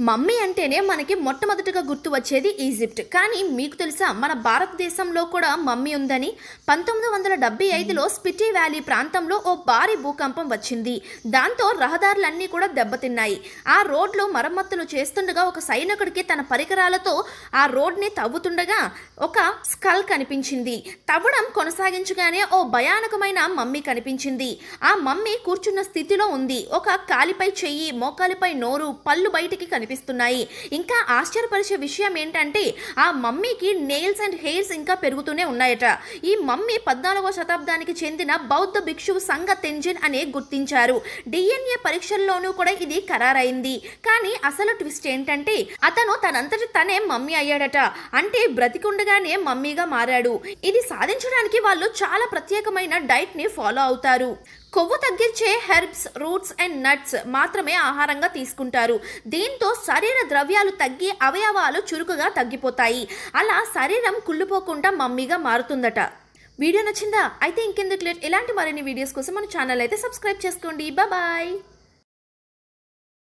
Mummy అంటేనే మనకి మొట్టమొదటిగా గుర్తు వచ్చేది ఈజిప్ట్. కానీ మీకు తెలుసా మన భారతదేశంలో కూడా మమ్మీ ఉందని? 1975లో స్పిటి వ్యాలీ ప్రాంతంలో ఓ భారీ భూకంపం వచ్చింది. దాంతో రహదారులన్నీ కూడా దెబ్బతిన్నాయి. ఆ రోడ్లో మరమ్మతులు చేస్తుండగా ఒక సైనికుడికి తన పరికరాలతో ఆ రోడ్ని తవ్వుతుండగా ఒక స్కల్ కనిపించింది. తవ్వడం కొనసాగించగానే ఓ భయానకమైన మమ్మీ కనిపించింది. ఆ మమ్మీ కూర్చున్న స్థితిలో ఉంది. ఒక కాలిపై చెయ్యి, మోకాలిపై నోరు, పళ్ళు బయటికి కనిపిస్తున్నాయి. ఇంకా ఆశ్చర్యపరిచే విషయం ఏంటంటే ఆ మమ్మీకి నెయిల్స్ అండ్ హెయిర్స్ ఇంకా పెరుగుతూనే ఉన్నాయట. ఈ మమ్మీ 14వ శతాబ్దానికి చెందిన బౌద్ధ భిక్షువు సంగ తెంజిన్ అనే గుర్తించారు. DNA పరీక్షల్లోనూ కూడా ఇది ఖరారైంది. కానీ అసలు ట్విస్ట్ ఏంటంటే అతను తనంతటి తనే మమ్మీ అయ్యాడట. అంటే బ్రతికుండగానే మమ్మీగా మారాడు. ఇది సాధించడానికి వాళ్ళు చాలా ప్రత్యేకమైన డైట్ ని ఫాలో అవుతారు. కొవ్వు తగ్గించే హెర్బ్స్, రూట్స్ అండ్ నట్స్ మాత్రమే ఆహారంగా తీసుకుంటారు. దీంతో శరీర ద్రవ్యాలు తగ్గి అవయవాలు చురుకుగా తగ్గిపోతాయి. అలా శరీరం కుళ్ళిపోకుండా మమ్మీగా మారుతుందట. వీడియో నచ్చిందా? అయితే ఇంకెందుకు లేట్, ఇలాంటి మరిన్ని వీడియోస్ కోసం మన ఛానల్ అయితే సబ్స్క్రైబ్ చేసుకోండి. బాయ్.